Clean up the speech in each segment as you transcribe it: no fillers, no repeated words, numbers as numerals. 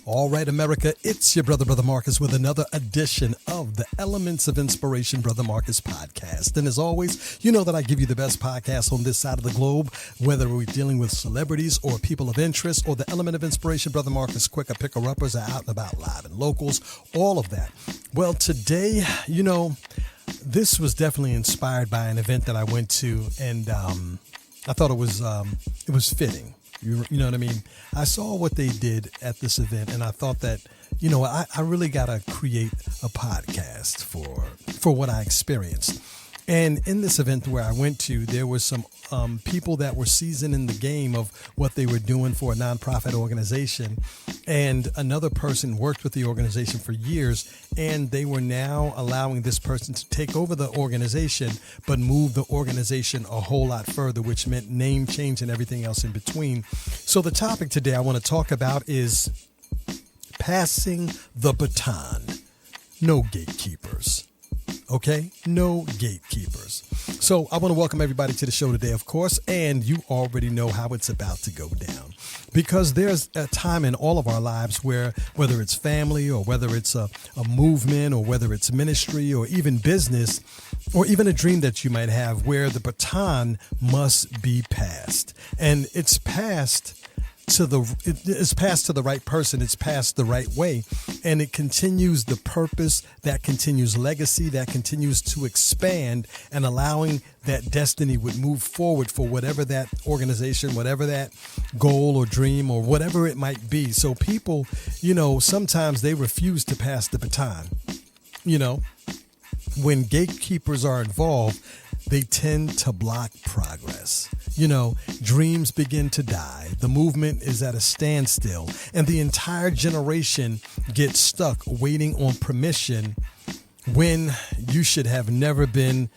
All right, America, it's your brother Marcus with another edition of the Elements of Inspiration Brother Marcus podcast. And as always, you know that I give you the best podcast on this side of the globe, whether we're dealing with celebrities or people of interest or the Element of Inspiration Brother Marcus quicker picker-uppers are out and about live and locals, all of that. Well, today, this was definitely inspired by an event that I went to, and I thought it was fitting. You know what I mean? I saw what they did at this event, and I thought that, I really got to create a podcast for what I experienced. And in this event where I went to, there was some people that were seasoned in the game of what they were doing for a nonprofit organization. And another person worked with the organization for years, and they were now allowing this person to take over the organization, but move the organization a whole lot further, which meant name change and everything else in between. So the topic today I want to talk about is passing the baton. No gatekeepers. Okay? No gatekeepers. So I want to welcome everybody to the show today, of course, and you already know how it's about to go down. Because there's a time in all of our lives where, whether it's family or whether it's a movement or whether it's ministry or even business or even a dream that you might have, where the baton must be passed. And it's passed to the right person. It's passed the right way, and it continues the purpose, that continues legacy, that continues to expand, and allowing that destiny would move forward for whatever that organization, whatever that goal or dream or whatever it might be. So people, sometimes they refuse to pass the baton. When gatekeepers are involved, they tend to block progress. Dreams begin to die. The movement is at a standstill, and the entire generation gets stuck waiting on permission when you should have never been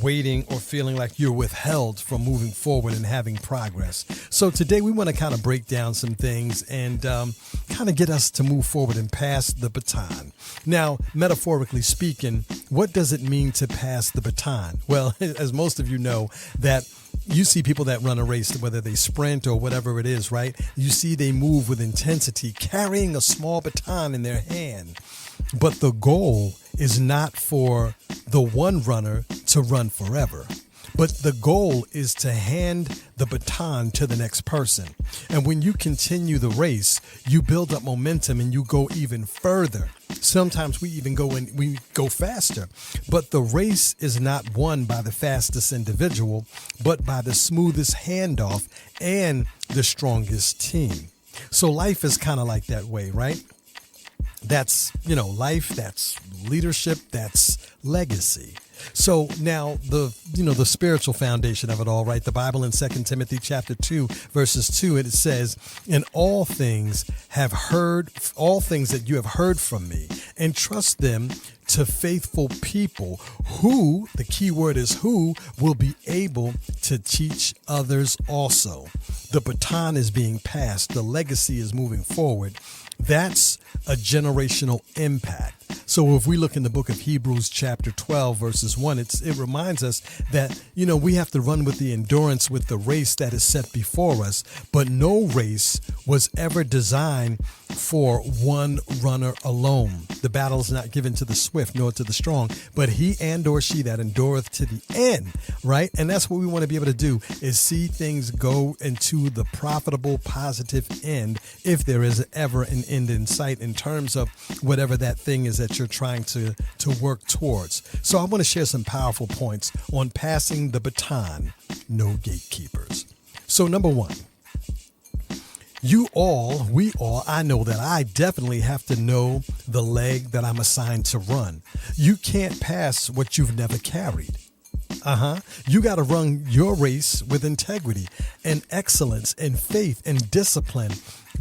waiting or feeling like you're withheld from moving forward and having progress. So today we want to kind of break down some things and kind of get us to move forward and pass the baton. Now, metaphorically speaking, what does it mean to pass the baton? Well, as most of you know, that you see people that run a race, whether they sprint or whatever it is, right? You see they move with intensity, carrying a small baton in their hand. But the goal is not for the one runner to run forever, but the goal is to hand the baton to the next person. And when you continue the race, you build up momentum and you go even further. Sometimes we even go faster, but the race is not won by the fastest individual, but by the smoothest handoff and the strongest team. So life is kind of like that way, right? That's, life, that's leadership, that's legacy. So now the spiritual foundation of it all, right? The Bible in 2 Timothy chapter 2, verses 2, it says, "In all things that you have heard from me, entrust them to faithful people who," the key word is who, "will be able to teach others also." The baton is being passed. The legacy is moving forward. That's a generational impact. So if we look in the book of Hebrews chapter 12, verses 1, it reminds us that, we have to run with the endurance with the race that is set before us. But no race was ever designed for one runner alone. The battle is not given to the swift nor to the strong, but he and or she that endureth to the end, right? And that's what we want to be able to do, is see things go into the profitable, positive end, if there is ever an end in sight in terms of whatever that thing is that you're trying to work towards. So I want to share some powerful points on passing the baton, no gatekeepers. So number one, we all, I know that I definitely have to know the leg that I'm assigned to run. You can't pass what you've never carried. You got to run your race with integrity and excellence and faith and discipline.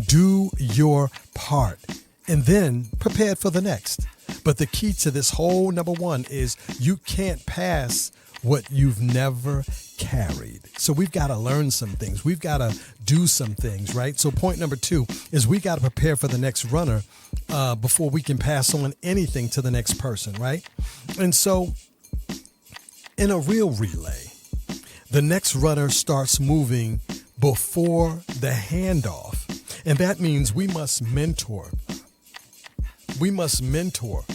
Do your part and then prepare for the next. But the key to this whole number one is you can't pass what you've never carried. So we've got to learn some things. We've got to do some things, right? So point number two is we got to prepare for the next runner before we can pass on anything to the next person, right? And so in a real relay, the next runner starts moving before the handoff. And that means we must mentor. We must mentor.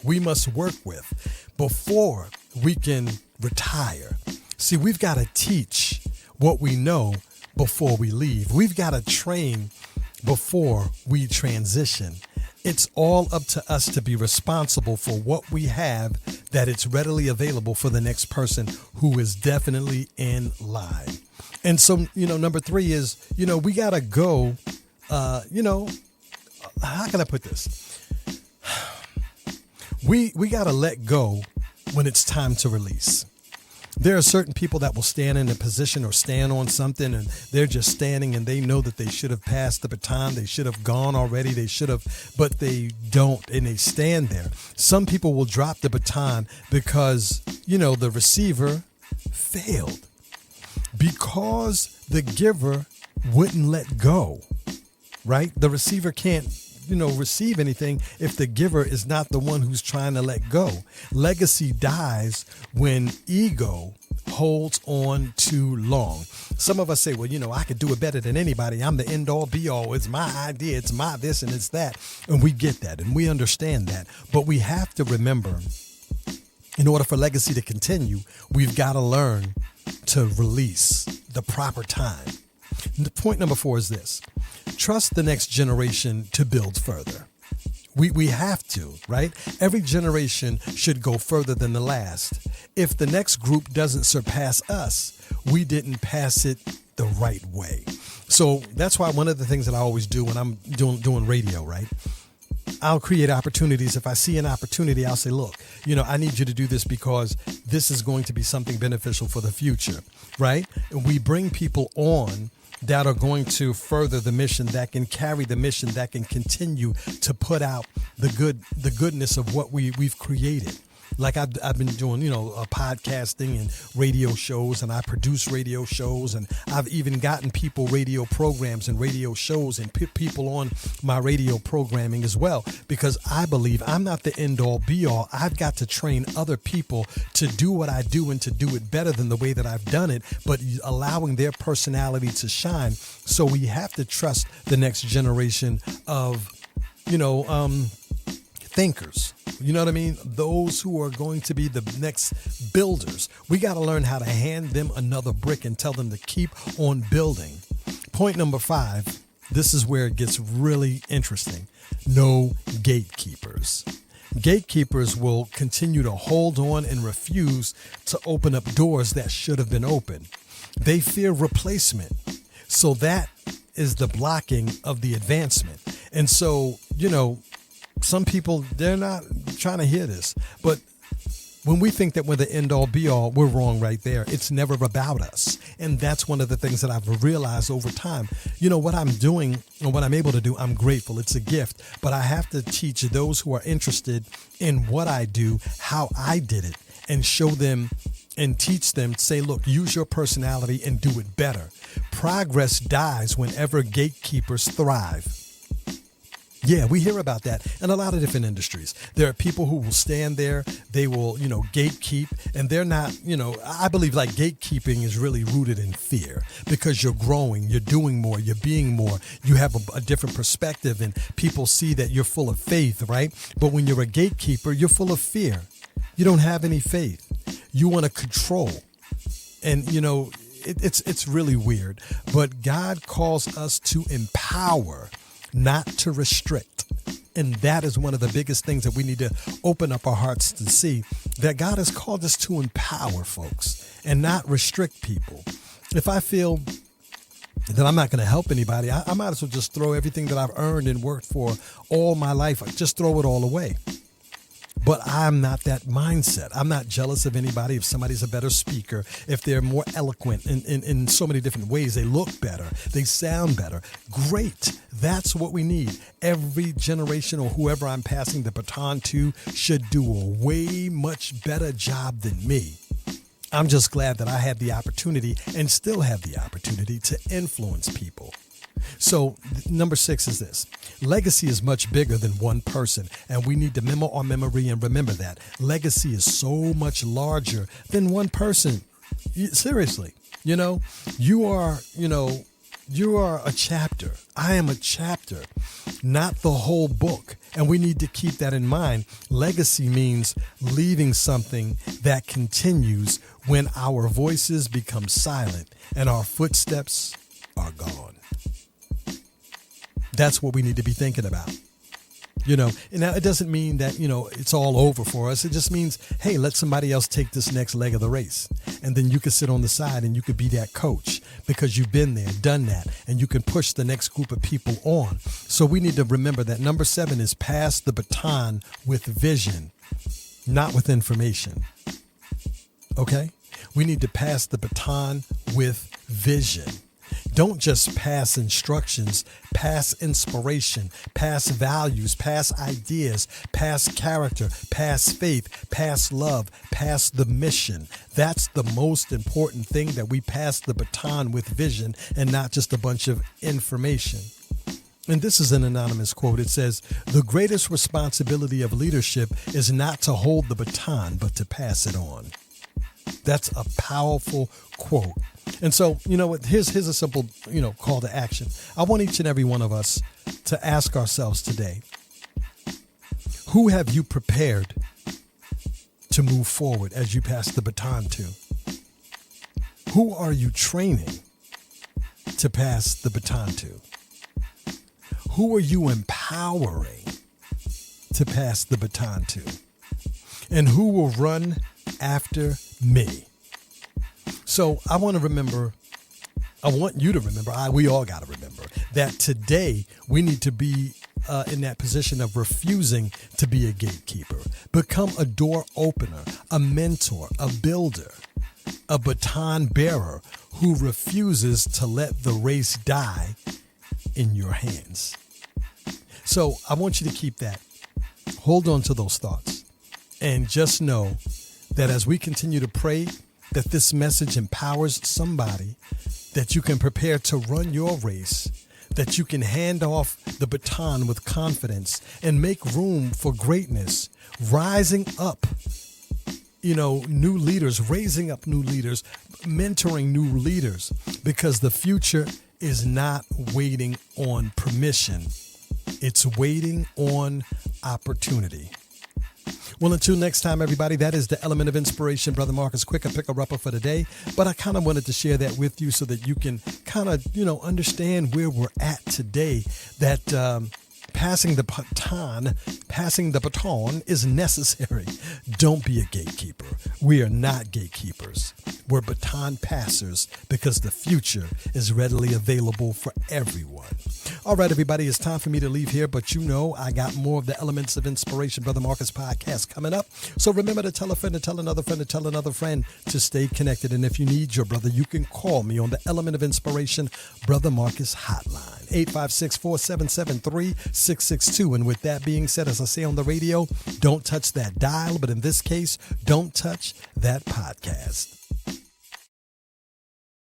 We must work with before we can retire. See, we've got to teach what we know before we leave. We've got to train before we transition. It's all up to us to be responsible for what we have, that it's readily available for the next person who is definitely in line. And so, number 3 is, we got to go, how can I put this? We got to let go when it's time to release. There are certain people that will stand in a position or stand on something, and they're just standing and they know that they should have passed the baton. They should have gone already. They should have, but they don't, and they stand there. Some people will drop the baton because, the receiver failed, because the giver wouldn't let go, right? The receiver can't receive anything if the giver is not the one who's trying to let go. Legacy dies when ego holds on too long. Some of us say, well, I could do it better than anybody. I'm the end all be all. It's my idea. It's my this and it's that. And we get that and we understand that. But we have to remember, in order for legacy to continue, we've got to learn to release the proper time. Point number 4 is this. Trust the next generation to build further. We have to, right? Every generation should go further than the last. If the next group doesn't surpass us, we didn't pass it the right way. So that's why one of the things that I always do when I'm doing radio, right? I'll create opportunities. If I see an opportunity, I'll say, look, I need you to do this because this is going to be something beneficial for the future, right? And we bring people on that are going to further the mission, that can carry the mission, that can continue to put out the goodness of what we've created. Like I've been doing, podcasting and radio shows, and I produce radio shows, and I've even gotten people radio programs and radio shows and people on my radio programming as well, because I believe I'm not the end all be all. I've got to train other people to do what I do and to do it better than the way that I've done it, but allowing their personality to shine. So we have to trust the next generation of, thinkers. You know what I mean? Those who are going to be the next builders. We got to learn how to hand them another brick and tell them to keep on building. Point number 5, this is where it gets really interesting. No gatekeepers. Gatekeepers will continue to hold on and refuse to open up doors that should have been opened. They fear replacement. So that is the blocking of the advancement. And so, some people, they're not trying to hear this. But when we think that we're the end all be all, we're wrong right there. It's never about us. And that's one of the things that I've realized over time. What I'm doing and what I'm able to do, I'm grateful. It's a gift. But I have to teach those who are interested in what I do, how I did it, and show them and teach them, say, look, use your personality and do it better. Progress dies whenever gatekeepers thrive. Yeah, we hear about that in a lot of different industries. There are people who will stand there, they will, gatekeep, and they're not, I believe like gatekeeping is really rooted in fear, because you're growing, you're doing more, you're being more, you have a different perspective, and people see that you're full of faith, right? But when you're a gatekeeper, you're full of fear. You don't have any faith. You want to control. And, it's really weird, but God calls us to empower, not to restrict. And that is one of the biggest things that we need to open up our hearts to see, that God has called us to empower folks and not restrict people. If I feel that I'm not going to help anybody, I might as well just throw everything that I've earned and worked for all my life, just throw it all away. But I'm not that mindset. I'm not jealous of anybody. If somebody's a better speaker, if they're more eloquent in so many different ways, they look better, they sound better. Great. That's what we need. Every generation or whoever I'm passing the baton to should do a way much better job than me. I'm just glad that I had the opportunity and still have the opportunity to influence people. So number 6 is this. Legacy is much bigger than one person, and we need to memo our memory and remember that. Legacy is so much larger than one person. Seriously, you are, You are a chapter. I am a chapter, not the whole book. And we need to keep that in mind. Legacy means leaving something that continues when our voices become silent and our footsteps are gone. That's what we need to be thinking about. And now it doesn't mean that, it's all over for us. It just means, hey, let somebody else take this next leg of the race. And then you can sit on the side and you could be that coach because you've been there, done that, and you can push the next group of people on. So we need to remember that number 7 is pass the baton with vision, not with information. Okay? We need to pass the baton with vision. Don't just pass instructions, pass inspiration, pass values, pass ideas, pass character, pass faith, pass love, pass the mission. That's the most important thing, that we pass the baton with vision and not just a bunch of information. And this is an anonymous quote. It says, "The greatest responsibility of leadership is not to hold the baton, but to pass it on." That's a powerful quote. And so, here's a simple, call to action. I want each and every one of us to ask ourselves today, who have you prepared to move forward as you pass the baton to? Who are you training to pass the baton to? Who are you empowering to pass the baton to? And who will run after me? So I want you to remember, we all got to remember that today we need to be in that position of refusing to be a gatekeeper. Become a door opener, a mentor, a builder, a baton bearer who refuses to let the race die in your hands. So I want you to keep that. Hold on to those thoughts and just know that as we continue to pray, that this message empowers somebody, that you can prepare to run your race, that you can hand off the baton with confidence and make room for greatness, rising up, new leaders, raising up new leaders, mentoring new leaders, because the future is not waiting on permission. It's waiting on opportunity. Well, until next time, everybody, that is the element of inspiration. Brother Marcus, quick picker-upper for today. But I kind of wanted to share that with you so that you can kind of, understand where we're at today, that passing the baton is necessary. Don't be a gatekeeper. We are not gatekeepers. We're baton passers because the future is readily available for everyone. All right, everybody, it's time for me to leave here, but I got more of the Elements of Inspiration Brother Marcus podcast coming up. So remember to tell a friend, to tell another friend, to tell another friend to stay connected. And if you need your brother, you can call me on the Element of Inspiration Brother Marcus hotline, 856-477-3662. And with that being said, as I say on the radio, don't touch that dial, but in this case, don't touch that podcast.